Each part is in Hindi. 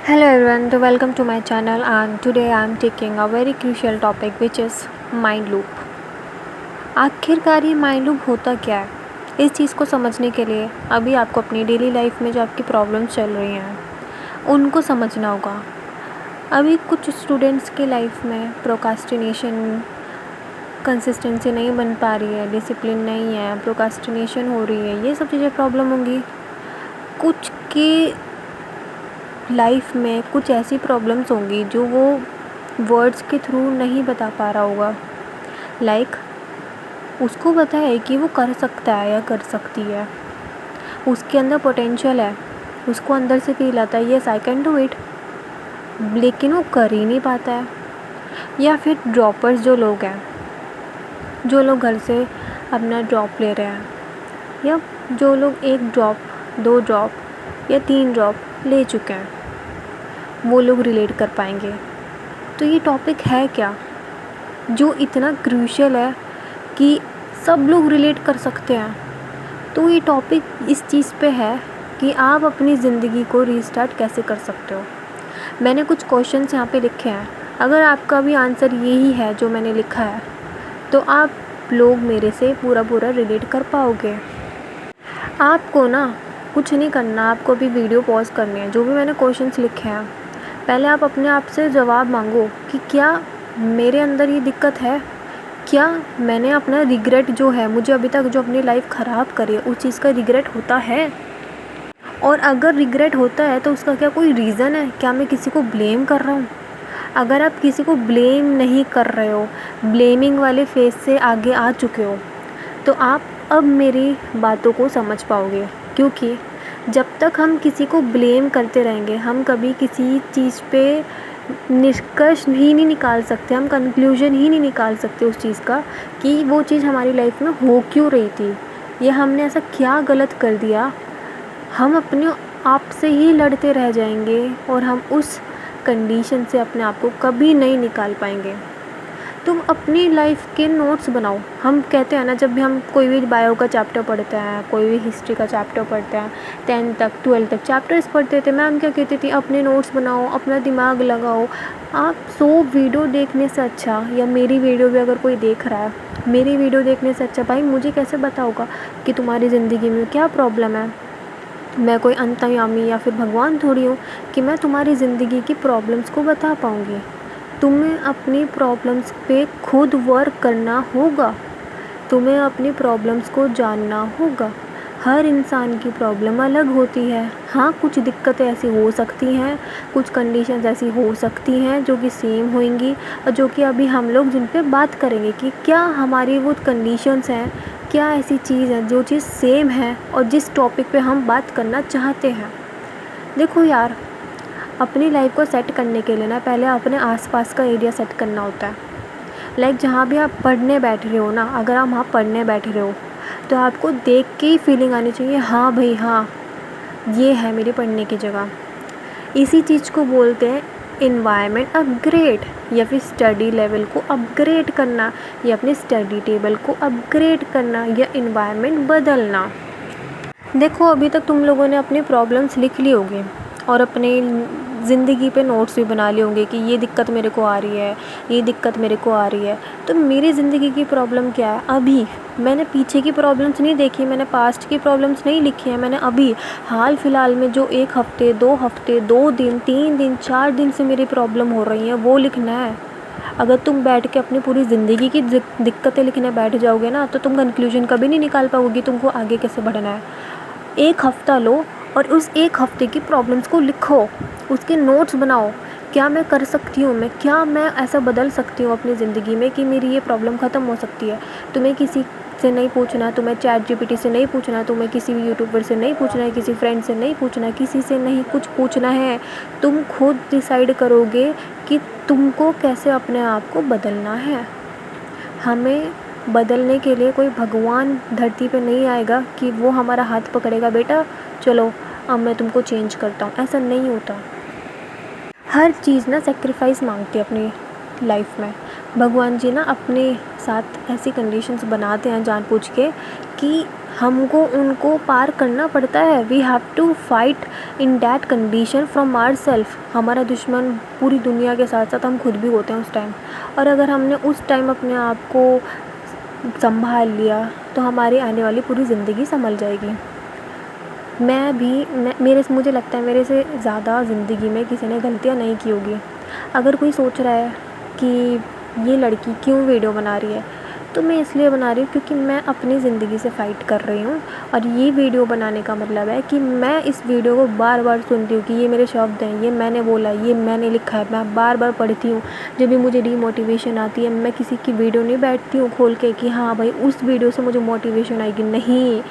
Hello everyone, to welcome to my channel, and today I am taking a very crucial topic which is mind loop. आखिरकार ये माइंड लूप होता क्या है? इस चीज़ को समझने के लिए अभी आपको अपनी डेली लाइफ में जो आपकी प्रॉब्लम्स चल रही हैं उनको समझना होगा। अभी कुछ स्टूडेंट्स की लाइफ में प्रोकास्टिनेशन, कंसिस्टेंसी नहीं बन पा रही है, डिसिप्लिन नहीं है, प्रोकास्टिनेशन हो रही है, ये सब चीज़ें प्रॉब्लम होंगी। कुछ की लाइफ में कुछ ऐसी प्रॉब्लम्स होंगी जो वो वर्ड्स के थ्रू नहीं बता पा रहा होगा। उसको पता है कि वो कर सकता है या कर सकती है, उसके अंदर पोटेंशियल है, उसको अंदर से फील आता है yes I can do it, लेकिन वो कर ही नहीं पाता है। या फिर ड्रॉपर्स जो लोग हैं, जो लोग घर से अपना ड्रॉप ले रहे हैं, या जो लोग 1 ड्रॉप 2 ड्रॉप या 3 ड्रॉप ले चुके हैं, वो लोग रिलेट कर पाएंगे। तो ये टॉपिक है क्या जो इतना क्रूशियल है कि सब लोग रिलेट कर सकते हैं? तो ये टॉपिक इस चीज़ पे है कि आप अपनी ज़िंदगी को रीस्टार्ट कैसे कर सकते हो। मैंने कुछ क्वेश्चंस यहाँ पे लिखे हैं, अगर आपका भी आंसर यही है जो मैंने लिखा है तो आप लोग मेरे से पूरा रिलेट कर पाओगे। आपको ना कुछ नहीं करना, आपको अभी वीडियो पॉज करनी है। जो भी मैंने क्वेश्चंस लिखे हैं, पहले आप अपने आप से जवाब मांगो कि क्या मेरे अंदर ये दिक्कत है, क्या मैंने अपना रिग्रेट जो है, मुझे अभी तक जो अपनी लाइफ ख़राब करी है उस चीज़ का रिग्रेट होता है? और अगर रिग्रेट होता है तो उसका क्या कोई रीज़न है? क्या मैं किसी को ब्लेम कर रहा हूँ? अगर आप किसी को ब्लेम नहीं कर रहे हो, ब्लेमिंग वाले फेज से आगे आ चुके हो, तो आप अब मेरी बातों को समझ पाओगे। क्योंकि जब तक हम किसी को ब्लेम करते रहेंगे, हम कभी किसी चीज़ पे निष्कर्ष ही नहीं निकाल सकते, हम कंक्लूजन ही नहीं निकाल सकते उस चीज़ का कि वो चीज़ हमारी लाइफ में हो क्यों रही थी, या हमने ऐसा क्या गलत कर दिया। हम अपने आप से ही लड़ते रह जाएंगे और हम उस कंडीशन से अपने आप को कभी नहीं निकाल पाएंगे। तुम अपनी लाइफ के नोट्स बनाओ। हम कहते हैं ना, जब भी हम कोई भी बायो का चैप्टर पढ़ते हैं, कोई भी हिस्ट्री का चैप्टर पढ़ते हैं, 10th तक 12th तक चैप्टर्स पढ़ते थे, मैम क्या कहती थी, अपने नोट्स बनाओ, अपना दिमाग लगाओ। आप 100 वीडियो देखने से अच्छा, या मेरी वीडियो भी अगर कोई देख रहा है, मेरी वीडियो देखने से अच्छा भाई मुझे कैसे बताओगा कि तुम्हारी ज़िंदगी में क्या प्रॉब्लम है। मैं कोई अंतर्यामी या फिर भगवान थोड़ी हूँ कि मैं तुम्हारी ज़िंदगी की प्रॉब्लम्स को बता पाऊँगी। तुम्हें अपनी प्रॉब्लम्स पे खुद वर्क करना होगा, तुम्हें अपनी प्रॉब्लम्स को जानना होगा। हर इंसान की प्रॉब्लम अलग होती है। हाँ, कुछ दिक्कतें ऐसी हो सकती हैं, कुछ कंडीशंस ऐसी हो सकती हैं जो कि सेम होंगी, और जो कि अभी हम लोग जिन पे बात करेंगे कि क्या हमारी वो कंडीशंस हैं, क्या ऐसी चीज़ है जो चीज़ सेम है और जिस टॉपिक पे हम बात करना चाहते हैं। देखो यार, अपनी लाइफ को सेट करने के लिए ना पहले अपने आसपास का एरिया सेट करना होता है। जहाँ भी आप पढ़ने बैठ रहे हो ना, अगर आप वहाँ पढ़ने बैठ रहे हो तो आपको देख के ही फीलिंग आनी चाहिए, हाँ भाई हाँ, ये है मेरी पढ़ने की जगह। इसी चीज़ को बोलते हैं इन्वायरमेंट अपग्रेड, या फिर स्टडी लेवल को अपग्रेड करना, या अपने स्टडी टेबल को अपग्रेड करना, या इन्वायरमेंट बदलना। देखो, अभी तक तुम लोगों ने अपनी प्रॉब्लम्स लिख ली होगी और अपने ज़िंदगी पे नोट्स भी बना लिए होंगे कि ये दिक्कत मेरे को आ रही है, ये दिक्कत मेरे को आ रही है। तो मेरी ज़िंदगी की प्रॉब्लम क्या है? अभी मैंने पीछे की प्रॉब्लम्स नहीं देखी, मैंने पास्ट की प्रॉब्लम्स नहीं लिखी है, मैंने अभी हाल फ़िलहाल में जो 1 हफ़्ते 2 हफ़्ते 2 दिन 3 दिन 4 दिन से मेरी प्रॉब्लम हो रही हैं वो लिखना है। अगर तुम बैठ के अपनी पूरी ज़िंदगी की दिक्कतें लिखने बैठ जाओगे ना, तो तुम कंक्लूजन कभी नहीं निकाल पाओगी तुमको आगे कैसे बढ़ना है। 1 हफ़्ता लो और उस 1 हफ़्ते की प्रॉब्लम्स को लिखो, उसके नोट्स बनाओ। क्या मैं कर सकती हूँ, क्या मैं ऐसा बदल सकती हूँ अपनी ज़िंदगी में कि मेरी ये प्रॉब्लम ख़त्म हो सकती है। तुम्हें किसी से नहीं पूछना, तुम्हें चैट जीपीटी से नहीं पूछना, तुम्हें किसी भी यूट्यूबर से नहीं पूछना है, किसी फ्रेंड से नहीं पूछना, किसी से नहीं कुछ पूछना है। तुम खुद डिसाइड करोगे कि तुमको कैसे अपने आप को बदलना है। हमें बदलने के लिए कोई भगवान धरती पे नहीं आएगा कि वो हमारा हाथ पकड़ेगा, बेटा चलो अब मैं तुमको चेंज करता हूँ। ऐसा नहीं होता। हर चीज़ ना सेक्रीफाइस मांगती है अपनी लाइफ में। भगवान जी ना अपने साथ ऐसी कंडीशंस बनाते हैं जानबूझ के कि हमको उनको पार करना पड़ता है। We have to fight in that condition from our self. हमारा दुश्मन पूरी दुनिया के साथ साथ हम खुद भी होते हैं उस टाइम। और अगर हमने उस टाइम अपने आप को संभाल लिया तो हमारी आने वाली पूरी ज़िंदगी संभल जाएगी। मुझे लगता है मेरे से ज़्यादा ज़िंदगी में किसी ने गलतियाँ नहीं की होगी। अगर कोई सोच रहा है कि ये लड़की क्यों वीडियो बना रही है, तो मैं इसलिए बना रही हूँ क्योंकि मैं अपनी ज़िंदगी से फ़ाइट कर रही हूँ। और ये वीडियो बनाने का मतलब है कि मैं इस वीडियो को बार बार सुनती हूँ कि ये मेरे शब्द हैं, ये मैंने बोला, ये मैंने लिखा है। मैं बार बार पढ़ती हूँ। जब भी मुझे डीमोटिवेशन आती है, मैं किसी की वीडियो नहीं बैठती हूँ खोल के कि हाँ भाई उस वीडियो से मुझे मोटिवेशन आएगी। नहीं,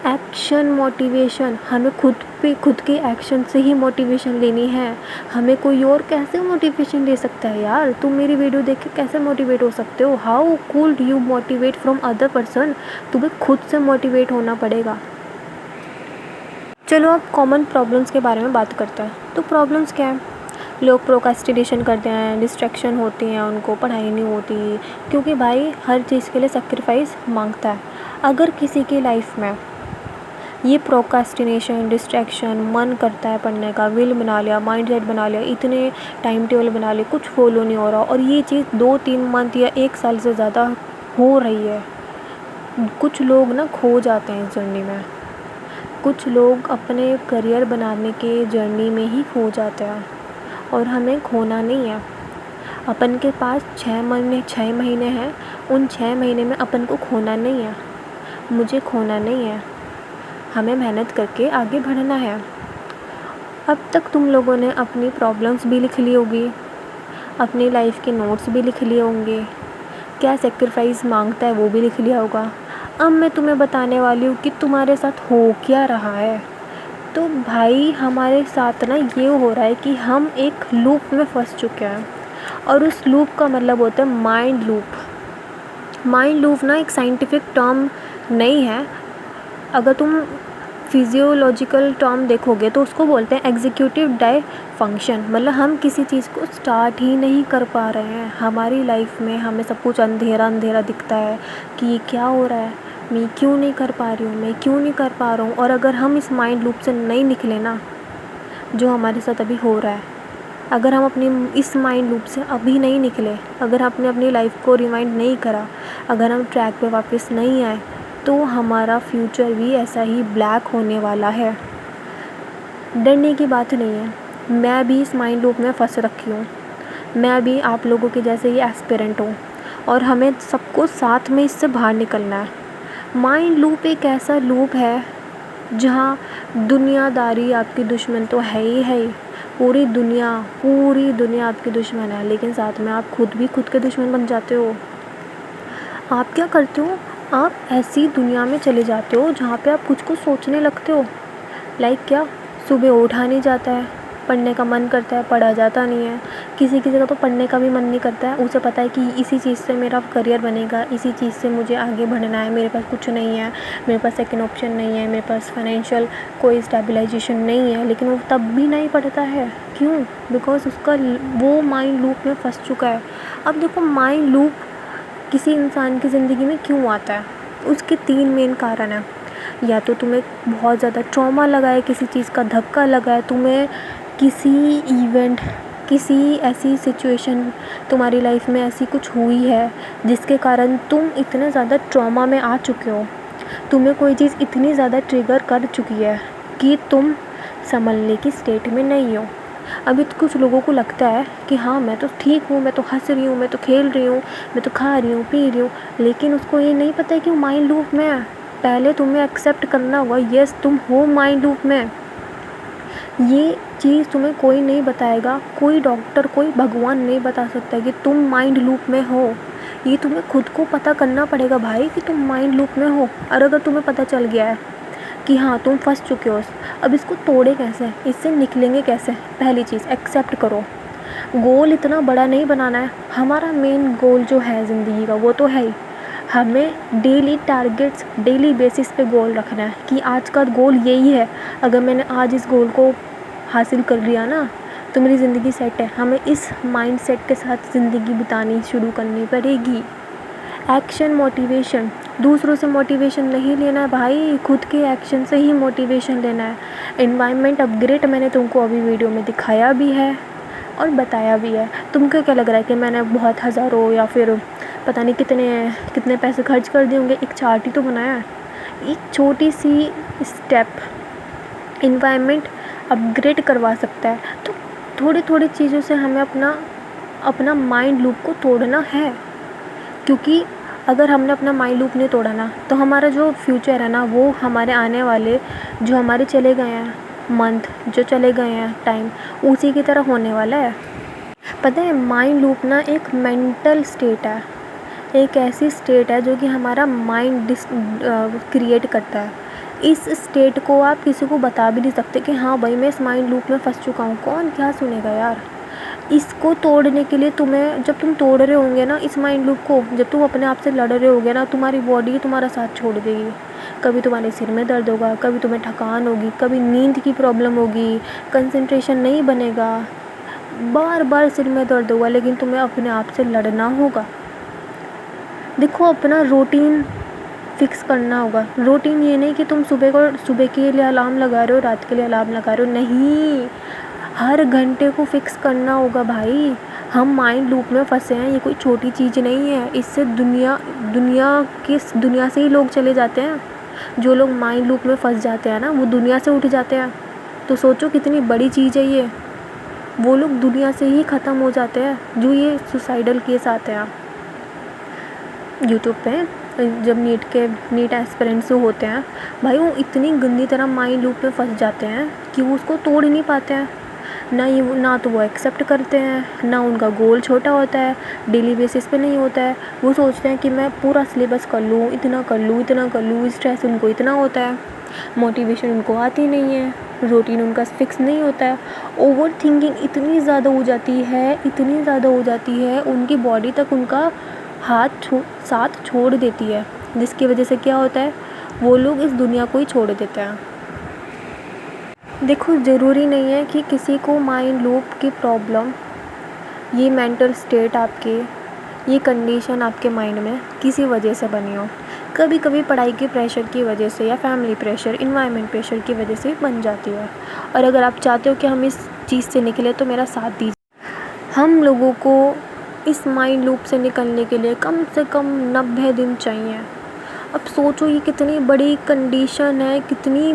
एक्शन मोटिवेशन, हमें खुद के एक्शन से ही मोटिवेशन लेनी है। हमें कोई और कैसे मोटिवेशन दे सकता है यार? तुम मेरी वीडियो देख के कैसे मोटिवेट हो सकते हो? How could you motivate from other person? तुम्हें खुद से मोटिवेट होना पड़ेगा। चलो अब कॉमन प्रॉब्लम्स के बारे में बात करते हैं। तो प्रॉब्लम्स क्या है? लोग प्रोक्रेस्टिनेशन करते हैं, डिस्ट्रैक्शन होती हैं, उनको पढ़ाई नहीं होती, क्योंकि भाई हर चीज़ के लिए सेक्रीफाइस मांगता है। अगर किसी की लाइफ में ये प्रोक्रेस्टिनेशन, डिस्ट्रैक्शन, मन करता है पढ़ने का, विल बना लिया, माइंडसेट बना लिया, इतने टाइम टेबल बना लिए, कुछ फॉलो नहीं हो रहा, और ये चीज़ 2-3 मंथ या 1 साल से ज़्यादा हो रही है। कुछ लोग ना खो जाते हैं इस जर्नी में। कुछ लोग अपने करियर बनाने के जर्नी में ही खो जाते हैं। और हमें खोना नहीं है। अपन के पास 6 महीने हैं। उन 6 महीने में अपन को खोना नहीं है। मुझे खोना नहीं है। हमें मेहनत करके आगे बढ़ना है। अब तक तुम लोगों ने अपनी प्रॉब्लम्स भी लिख ली होगी, अपनी लाइफ के नोट्स भी लिख लिए होंगे, क्या सेक्रीफाइस मांगता है वो भी लिख लिया होगा। अब मैं तुम्हें बताने वाली हूँ कि तुम्हारे साथ हो क्या रहा है। तो भाई हमारे साथ ना ये हो रहा है कि हम एक लूप में फंस चुके हैं। और उस लूप का मतलब होता है माइंड लूप। माइंड लूप ना एक साइंटिफिक टर्म नहीं है। अगर तुम फिजियोलॉजिकल टर्म देखोगे तो उसको बोलते हैं एग्जीक्यूटिव डाई फंक्शन। मतलब हम किसी चीज़ को स्टार्ट ही नहीं कर पा रहे हैं। हमारी लाइफ में हमें सब कुछ अंधेरा अंधेरा दिखता है कि ये क्या हो रहा है, मैं क्यों नहीं कर पा रही हूँ, मैं क्यों नहीं कर पा रहा हूँ। और अगर हम इस माइंड लूप से नहीं निकले ना, जो हमारे साथ अभी हो रहा है, अगर हम अपनी इस माइंड लूप से अभी नहीं निकले, अगर हमने अपनी लाइफ को रिवाइंड नहीं करा, अगर हम ट्रैक पे वापस नहीं आए, तो हमारा फ्यूचर भी ऐसा ही ब्लैक होने वाला है। डरने की बात नहीं है। मैं भी इस माइंड लूप में फंस रखी हूँ। मैं भी आप लोगों के जैसे ही एस्पिरेंट हूँ और हमें सबको साथ में इससे बाहर निकलना है। माइंड लूप एक ऐसा लूप है जहाँ दुनियादारी आपकी दुश्मन तो है ही। पूरी दुनिया आपकी दुश्मन है, लेकिन साथ में आप खुद भी खुद के दुश्मन बन जाते हो। आप क्या करते हो? आप ऐसी दुनिया में चले जाते हो जहाँ पे आप कुछ को सोचने लगते हो। लाइक क्या? सुबह उठा नहीं जाता है, पढ़ने का मन करता है, पढ़ा जाता नहीं है। किसी किसी का तो पढ़ने का भी मन नहीं करता है। उसे पता है कि इसी चीज़ से मेरा करियर बनेगा, इसी चीज़ से मुझे आगे बढ़ना है। मेरे पास कुछ नहीं है, मेरे पास सेकंड ऑप्शन नहीं है, मेरे पास फाइनेंशियल कोई स्टेबलाइजेशन नहीं है, लेकिन वो तब भी नहीं पढ़ता है। क्यों? बिकॉज उसका वो माइंड लूप में फंस चुका है। अब देखो, माइंड लूप किसी इंसान की ज़िंदगी में क्यों आता है? उसके 3 मेन कारण हैं। या तो तुम्हें बहुत ज़्यादा ट्रॉमा लगा है, किसी चीज़ का धक्का लगा है, तुम्हें किसी इवेंट, किसी ऐसी सिचुएशन तुम्हारी लाइफ में ऐसी कुछ हुई है जिसके कारण तुम इतने ज़्यादा ट्रॉमा में आ चुके हो, तुम्हें कोई चीज़ इतनी ज़्यादा ट्रिगर कर चुकी है कि तुम संभलने की स्टेट में नहीं हो। अभी तो कुछ लोगों को लगता है कि हाँ मैं तो ठीक हूँ, मैं तो हंस रही हूँ, मैं तो खेल रही हूँ, मैं तो खा रही हूँ, पी रही हूँ, लेकिन उसको ये नहीं पता है कि वो माइंड लूप में है। पहले तुम्हें एक्सेप्ट करना होगा, यस तुम हो माइंड लूप में। ये चीज़ तुम्हें कोई नहीं बताएगा, कोई डॉक्टर, कोई भगवान नहीं बता सकता कि तुम माइंड लूप में हो। ये तुम्हें खुद को पता करना पड़ेगा भाई कि तुम माइंड लूप में हो। और अगर तुम्हें पता चल गया है कि हाँ तुम फंस चुके हो, अब इसको तोड़े कैसे, इससे निकलेंगे कैसे? पहली चीज़ एक्सेप्ट करो। गोल इतना बड़ा नहीं बनाना है। हमारा मेन गोल जो है ज़िंदगी का वो तो है ही, हमें डेली टारगेट्स, डेली बेसिस पे गोल रखना है कि आज का गोल यही है। अगर मैंने आज इस गोल को हासिल कर लिया ना तो मेरी ज़िंदगी सेट है। हमें इस माइंड सेट के साथ ज़िंदगी बितानी शुरू करनी पड़ेगी। एक्शन मोटिवेशन, दूसरों से मोटिवेशन नहीं लेना है भाई, खुद के एक्शन से ही मोटिवेशन लेना है। एनवायरनमेंट अपग्रेड मैंने तुमको अभी वीडियो में दिखाया भी है और बताया भी है। तुमको क्या लग रहा है कि मैंने बहुत हज़ारों या फिर पता नहीं कितने कितने पैसे खर्च कर दिए होंगे? एक चार्ट ही तो बनाया है। एक छोटी सी स्टेप एनवायरनमेंट अपग्रेड करवा सकता है। तो थोड़ी थोड़ी चीज़ों से हमें अपना माइंड लूप को तोड़ना है, क्योंकि अगर हमने अपना माइंड लूप नहीं तोड़ा ना तो हमारा जो फ्यूचर है ना, वो हमारे आने वाले जो हमारे चले गए हैं मंथ, जो चले गए हैं टाइम, उसी की तरह होने वाला है। पता है माइंड लूप ना एक मेंटल स्टेट है, एक ऐसी स्टेट है जो कि हमारा माइंड क्रिएट करता है। इस स्टेट को आप किसी को बता भी नहीं सकते कि हाँ भाई मैं इस माइंड लूप में फंस चुका हूँ, कौन क्या सुनेगा यार। इसको तोड़ने के लिए तुम्हें, जब तुम तोड़ रहे होंगे ना इस माइंड लूप को, जब तुम अपने आप से लड़ रहे होगे ना, तुम्हारी बॉडी तुम्हारा साथ छोड़ देगी। कभी तुम्हारे सिर में दर्द होगा, कभी तुम्हें थकान होगी, कभी नींद की प्रॉब्लम होगी, कंसंट्रेशन नहीं बनेगा, बार बार सिर में दर्द होगा, लेकिन तुम्हें अपने आप से लड़ना होगा। देखो अपना रूटीन फिक्स करना होगा। रूटीन ये नहीं कि तुम सुबह के लिए अलार्म लगा रहे हो, रात के लिए अलार्म लगा रहे हो, नहीं, हर घंटे को फिक्स करना होगा भाई। हम माइंड लूप में फंसे हैं, ये कोई छोटी चीज़ नहीं है। इससे दुनिया से ही लोग चले जाते हैं। जो लोग माइंड लूप में फंस जाते हैं ना, वो दुनिया से उठ जाते हैं। तो सोचो कितनी बड़ी चीज़ है ये। वो लोग दुनिया से ही ख़त्म हो जाते हैं जो ये सुसाइडल केस आते हैं यूट्यूब पे। जब नीट एस्पिरेंट्स होते हैं भाई, वो इतनी गंदी तरह माइंड लूप में फंस जाते हैं कि वो उसको तोड़ ही नहीं पाते हैं। ना तो वो एक्सेप्ट करते हैं, ना उनका गोल छोटा होता है, डेली बेसिस पे नहीं होता है। वो सोचते हैं कि मैं पूरा सिलेबस कर लूँ, इतना कर लूँ। स्ट्रेस उनको इतना होता है, मोटिवेशन उनको आती नहीं है, रूटीन उनका फिक्स नहीं होता है। ओवर थिंकिंग इतनी ज़्यादा हो जाती है, उनकी बॉडी तक उनका साथ छोड़ देती है, जिसकी वजह से क्या होता है, वो लोग इस दुनिया को ही छोड़ देते हैं। देखो ज़रूरी नहीं है कि किसी को माइंड लूप की प्रॉब्लम, ये मेंटल स्टेट आपके, ये कंडीशन आपके माइंड में किसी वजह से बनी हो। कभी कभी पढ़ाई के प्रेशर की वजह से या फैमिली प्रेशर, इन्वायरमेंट प्रेशर की वजह से बन जाती है। और अगर आप चाहते हो कि हम इस चीज़ से निकले तो मेरा साथ दीजिए। हम लोगों को इस माइंड लूप से निकलने के लिए कम से कम 90 दिन चाहिए। अब सोचो ये कितनी बड़ी कंडीशन है, कितनी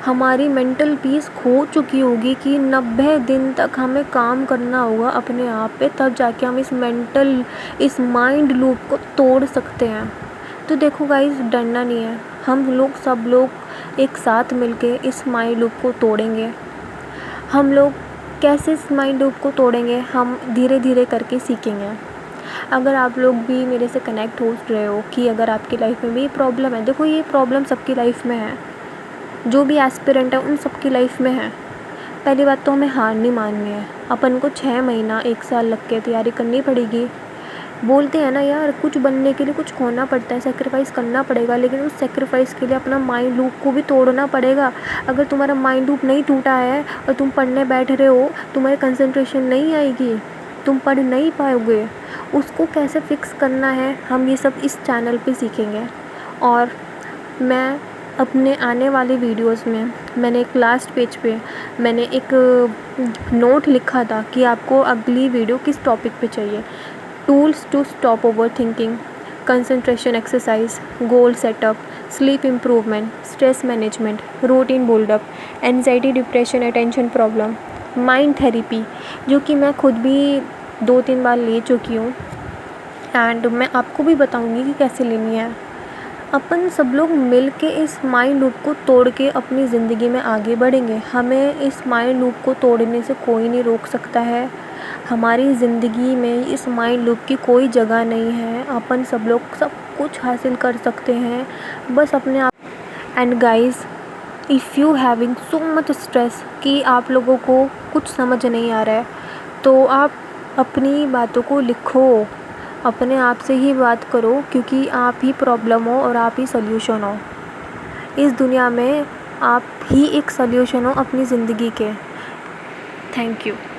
हमारी मेंटल पीस खो चुकी होगी कि 90 दिन तक हमें काम करना होगा अपने आप पे, तब जाके हम इस माइंड लूप को तोड़ सकते हैं। तो देखो गाइस, डरना नहीं है, सब लोग एक साथ मिलके इस माइंड लूप को तोड़ेंगे। हम लोग कैसे इस माइंड लूप को तोड़ेंगे, हम धीरे धीरे करके सीखेंगे। अगर आप लोग भी मेरे से कनेक्ट हो रहे हो कि अगर आपकी लाइफ में भी प्रॉब्लम है, देखो ये प्रॉब्लम सबकी लाइफ में है, जो भी एस्पिरेंट है उन सबकी लाइफ में है। पहली बात तो हमें हार नहीं माननी है। अपन को 6 महीना 1 साल लग के तैयारी करनी पड़ेगी। बोलते हैं ना यार, कुछ बनने के लिए कुछ खोना पड़ता है, सेक्रीफाइस करना पड़ेगा, लेकिन उस सेक्रीफाइस के लिए अपना माइंड लूप को भी तोड़ना पड़ेगा। अगर तुम्हारा माइंड लूप नहीं टूटा है और तुम पढ़ने बैठ रहे हो, तुम्हारी कंसंट्रेशन नहीं आएगी, तुम पढ़ नहीं पाओगे। उसको कैसे फिक्स करना है, हम ये सब इस चैनल पे सीखेंगे। और मैं अपने आने वाले वीडियोस में मैंने एक लास्ट पेज पे मैंने एक नोट लिखा था कि आपको अगली वीडियो किस टॉपिक पे चाहिए। Tools to stop overthinking, concentration exercise, goal setup, sleep improvement, stress management, routine buildup, anxiety, depression, attention problem, mind therapy, जो कि मैं खुद भी 2-3 बार ले चुकी हूँ एंड मैं आपको भी बताऊँगी कि कैसे लेनी है। अपन सब लोग मिल के इस माइंड लूप को तोड़ के अपनी ज़िंदगी में आगे बढ़ेंगे। हमें इस माइंड लूप को तोड़ने से कोई नहीं रोक सकता है। हमारी ज़िंदगी में इस माइंड लूप की कोई जगह नहीं है। अपन सब लोग सब कुछ हासिल कर सकते हैं, बस अपने आप। And guys, if you having so much stress कि आप लोगों को कुछ समझ नहीं आ रहा है, तो आप अपनी बातों को लिखो, अपने आप से ही बात करो, क्योंकि आप ही प्रॉब्लम हो और आप ही सल्यूशन हो। इस दुनिया में आप ही एक सल्यूशन हो अपनी ज़िंदगी के। Thank you.